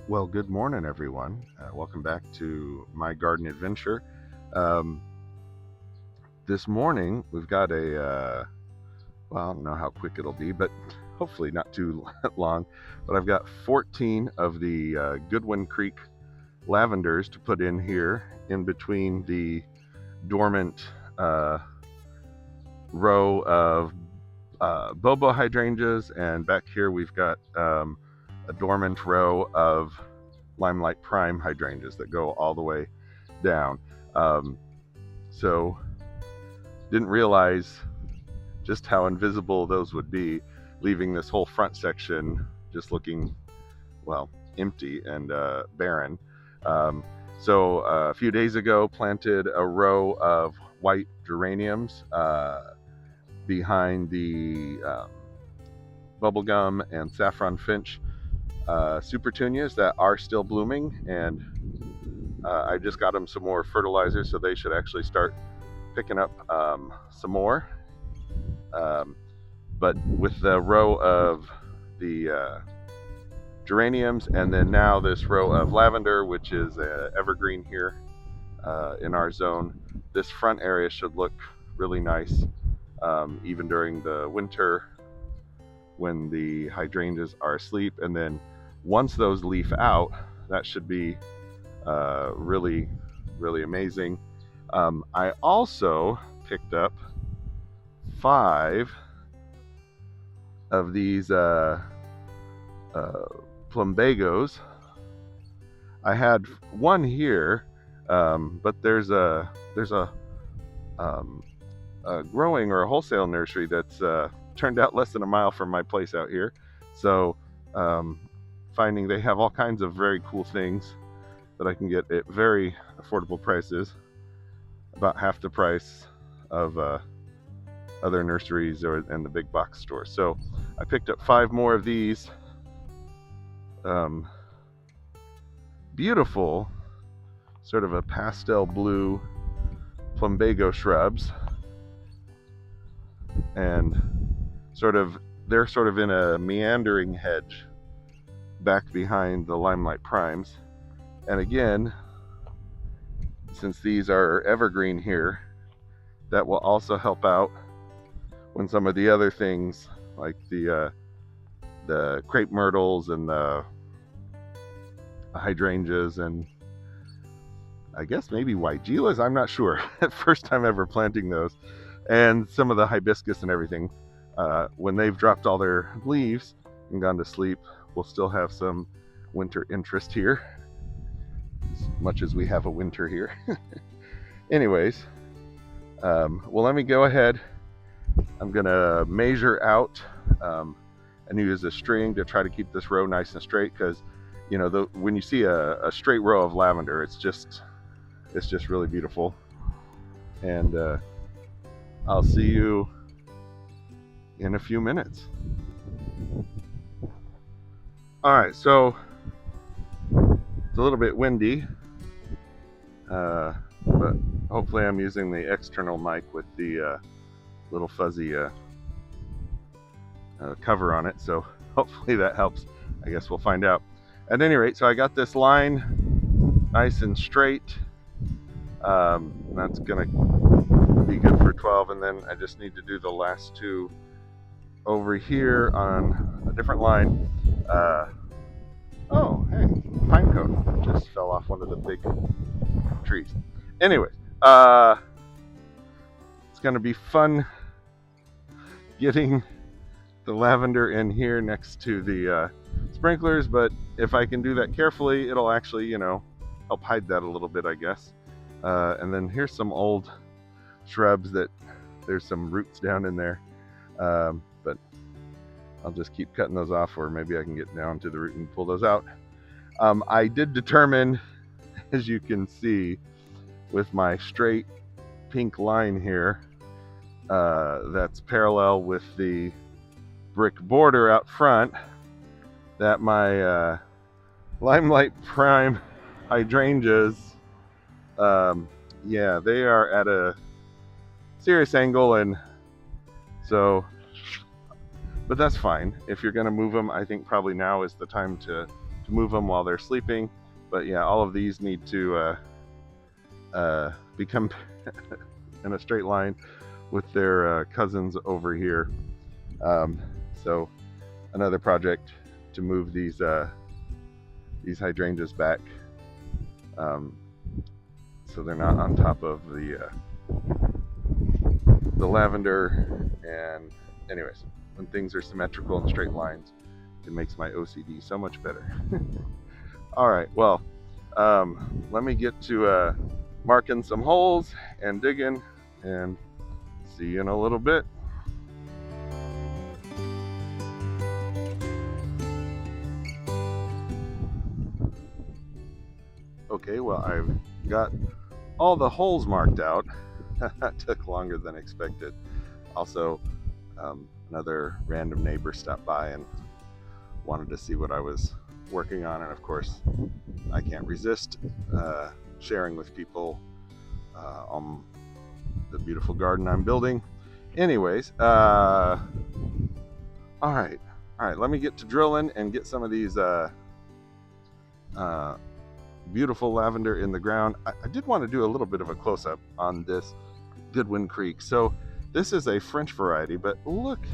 Well, good morning, everyone. Welcome back to my garden adventure. Um, this morning, we've got well, I don't know how quick it'll be, but hopefully not too long. But I've got 14 of the Goodwin Creek lavenders to put in here in between the dormant uh, row of Bobo hydrangeas, and back here we've got a dormant row of Limelight Prime hydrangeas that go all the way down. Um, so didn't realize just how invisible those would be, leaving this whole front section just looking, well, empty and barren. Um, so a few days ago, planted a row of white geraniums behind the bubblegum and saffron finch supertunias that are still blooming, and I just got them some more fertilizer, so they should actually start picking up some more. Um, but with the row of the geraniums, and then now this row of lavender, which is evergreen here in our zone, this front area should look really nice, even during the winter when the hydrangeas are asleep. And then once those leaf out, that should be really, really amazing. I also picked up 5 of these uh, plumbagos. I had one here, but um, a growing or a wholesale nursery that's turned out less than a mile from my place out here. So um, finding they have all kinds of very cool things that I can get at very affordable prices, about half the price of other nurseries and the big box stores. So I picked up 5 more of these um, beautiful, sort of a pastel blue plumbago shrubs, and they're sort of in a meandering hedge back behind the Limelight Primes. And again, since these are evergreen here, that will also help out when some of the other things like the crepe myrtles and the hydrangeas and I guess maybe weigelas, I'm not sure. First time ever planting those. And some of the hibiscus and everything. When they've dropped all their leaves and gone to sleep, we'll still have some winter interest here, as much as we have a winter here. Anyways, well, let me go ahead. I'm going to measure out and use a string to try to keep this row nice and straight, because when you see a straight row of lavender, it's just really beautiful. And I'll see you in a few minutes. All right, so it's a little bit windy, but hopefully I'm using the external mic with the little fuzzy cover on it, so hopefully that helps. I guess we'll find out. At any rate, so I got this line nice and straight. That's gonna be good for 12, and then I just need to do the last 2 over here on a different line. Oh, hey, pine cone just fell off one of the big trees. Anyways, it's gonna be fun getting the lavender in here next to the sprinklers, but if I can do that carefully, it'll actually, help hide that a little bit, I guess. And then here's some old shrubs that there's some roots down in there, but I'll just keep cutting those off, or maybe I can get down to the root and pull those out. I did determine, as you can see, with my straight pink line here, that's parallel with the brick border out front, that my Limelight Prime hydrangeas, yeah, they are at a serious angle, and but that's fine. If you're going to move them, I think probably now is the time to move them while they're sleeping. But yeah, all of these need to become in a straight line with their cousins over here. So another project to move these hydrangeas back, so they're not on top of the lavender. And anyways, when things are symmetrical and straight lines, it makes my OCD so much better. All right, well, let me get to marking some holes and digging, and see you in a little bit. Okay, well, I've got all the holes marked out. That took longer than expected. Also, another random neighbor stopped by and wanted to see what I was working on, and of course I can't resist sharing with people on the beautiful garden I'm building. Anyways, all right, let me get to drilling and get some of these beautiful lavender in the ground. I did want to do a little bit of a close-up on this Goodwin Creek. So this is a French variety, but look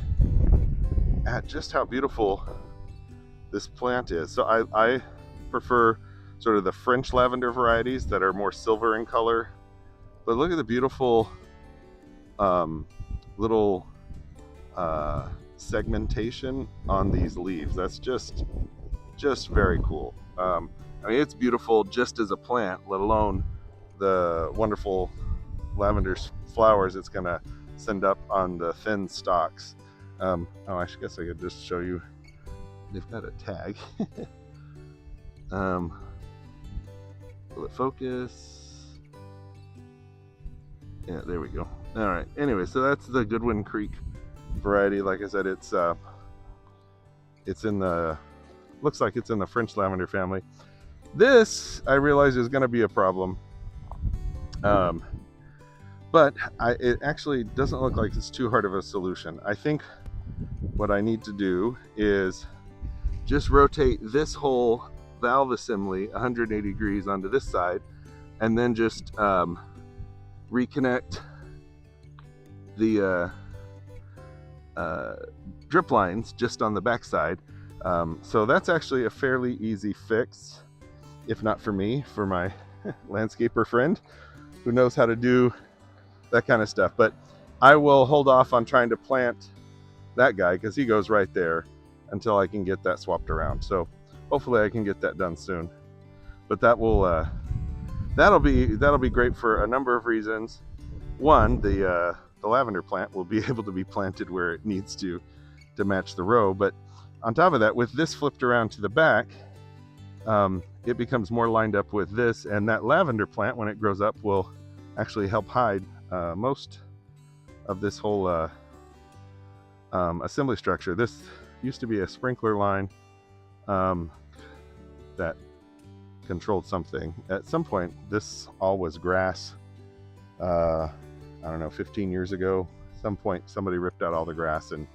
at just how beautiful this plant is. So I prefer sort of the French lavender varieties that are more silver in color, but look at the beautiful little segmentation on these leaves. That's just very cool. I mean, it's beautiful just as a plant, let alone the wonderful lavender flowers it's gonna send up on the thin stalks. Oh, I guess I could just show you. They've got a tag. Will it focus? Yeah, there we go. All right. Anyway, so that's the Goodwin Creek variety. Like I said, it's in the, looks like it's in the French lavender family. This, I realize, is going to be a problem. But it actually doesn't look like it's too hard of a solution. I think what I need to do is just rotate this whole valve assembly 180 degrees onto this side, and then just reconnect the drip lines just on the back side. So that's actually a fairly easy fix, if not for me, for my landscaper friend who knows how to do that kind of stuff. But I will hold off on trying to plant that guy because he goes right there until I can get that swapped around. So hopefully I can get that done soon. But that will that'll be great for a number of reasons. One, the lavender plant will be able to be planted where it needs to match the row. But on top of that, with this flipped around to the back, it becomes more lined up with this, and that lavender plant, when it grows up, will actually help hide most of this whole assembly structure. This used to be a sprinkler line that controlled something. At some point, this all was grass. I don't know, 15 years ago. At some point, somebody ripped out all the grass and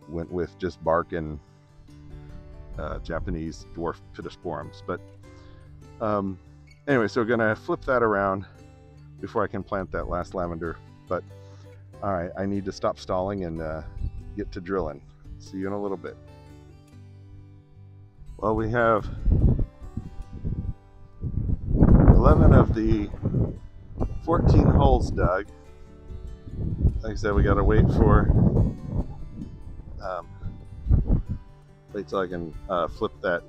went with just bark and Japanese dwarf pittosporums. But anyway, so we're gonna flip that around before I can plant that last lavender. But all right, I need to stop stalling and get to drilling. See you in a little bit. Well, we have 11 of the 14 holes dug. Like I said, we gotta wait till I can flip that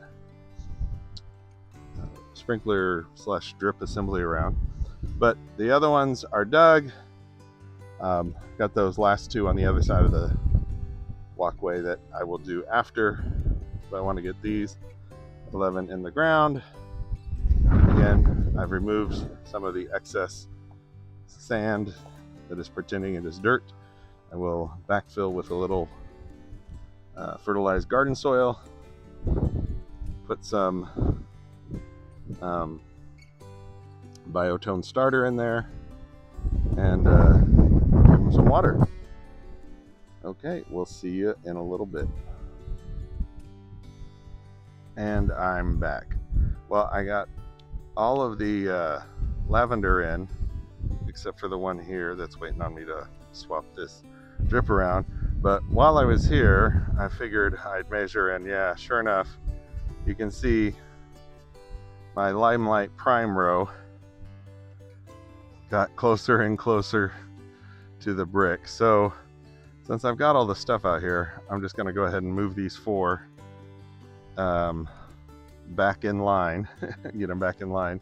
sprinkler / drip assembly around. But the other ones are dug. Got those last two on the other side of the walkway that I will do after. But I want to get these 11 in the ground. Again, I've removed some of the excess sand that is pretending it is dirt. I will backfill with a little fertilized garden soil, put some biotone starter in there, and give them some water. Okay, we'll see you in a little bit. And I'm back. Well, I got all of the lavender in, except for the one here that's waiting on me to swap this drip around. But while I was here, I figured I'd measure, and yeah, sure enough, you can see my Limelight Prime row got closer and closer to the brick. So since I've got all the stuff out here, I'm just going to go ahead and move these 4 back in line, get them back in line,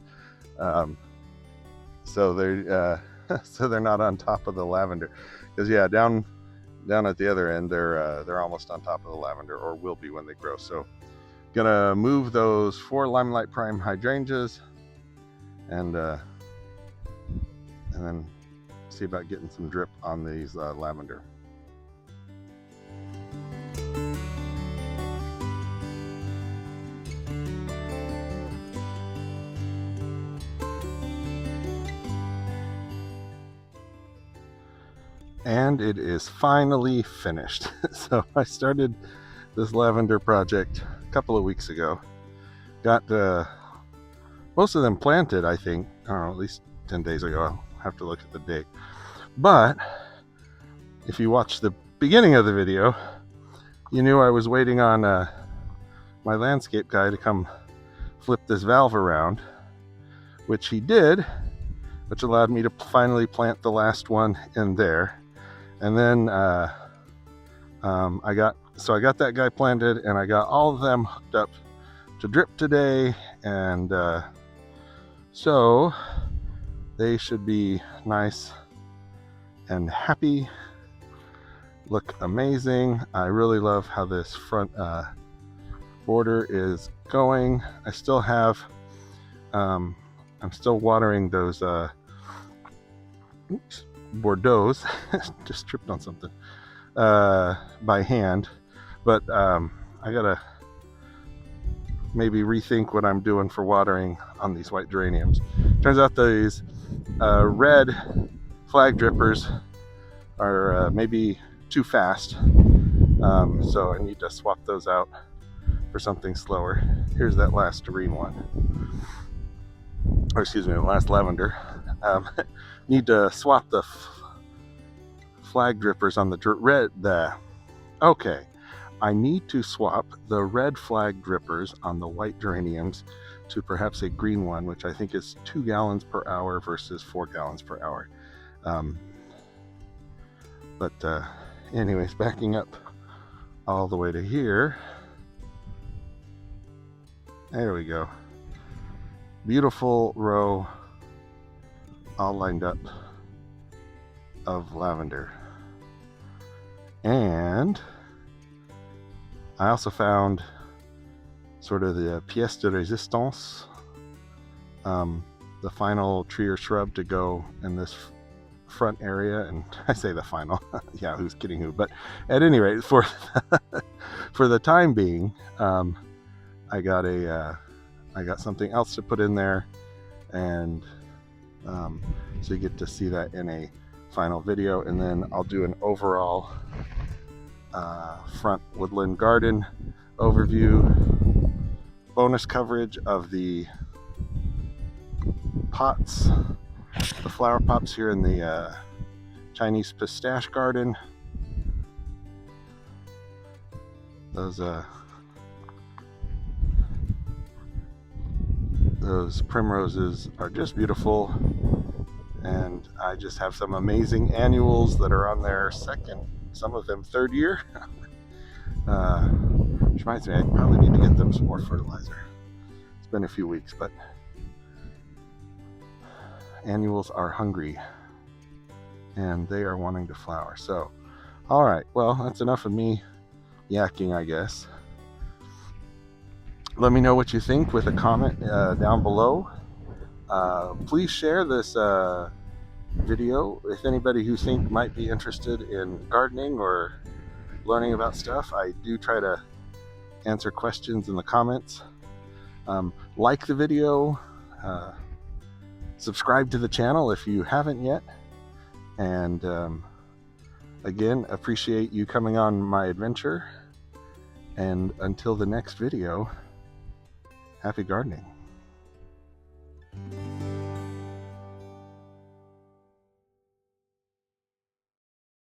so they're so they're not on top of the lavender. Because yeah, down at the other end, they're almost on top of the lavender, or will be when they grow. So gonna move those 4 Limelight Prime hydrangeas, and then see about getting some drip on these lavender. And it is finally finished. So I started this lavender project a couple of weeks ago. Got most of them planted, I think, I don't know, at least 10 days ago. I'll have to look at the date. But if you watched the beginning of the video, you knew I was waiting on my landscape guy to come flip this valve around, which he did, which allowed me to finally plant the last one in there. And then I got that guy planted, and I got all of them hooked up to drip today, and so they should be nice and happy, look amazing. I really love how this front border is going. I still have I'm still watering those Bordeaux, just tripped on something, by hand, but I gotta maybe rethink what I'm doing for watering on these white geraniums. Turns out these red flag drippers are maybe too fast, so I need to swap those out for something slower. Here's that last green one, or excuse me, the last lavender. Need to swap the flag drippers on the red. Okay, I need to swap the red flag drippers on the white geraniums to perhaps a green one, which I think is 2 gallons per hour versus 4 gallons per hour. But anyways, backing up all the way to here. There we go. Beautiful row, all lined up, of lavender. And I also found sort of the pièce de résistance, the final tree or shrub to go in this front area. And I say the final, yeah, who's kidding who? But at any rate, for the time being, I got something else to put in there, and so you get to see that in a final video. And then I'll do an overall front woodland garden overview, bonus coverage of the pots, the flower pots here in the Chinese pistache garden. Those primroses are just beautiful, and I just have some amazing annuals that are on their second, some of them third year. Which reminds me, I probably need to get them some more fertilizer. It's been a few weeks, but annuals are hungry and they are wanting to flower. So, all right, well, that's enough of me yakking, I guess. Let me know what you think with a comment down below. Please share this video with anybody who think might be interested in gardening or learning about stuff. I do try to answer questions in the comments. Like the video, subscribe to the channel if you haven't yet, and again, appreciate you coming on my adventure. And until the next video, Happy gardening.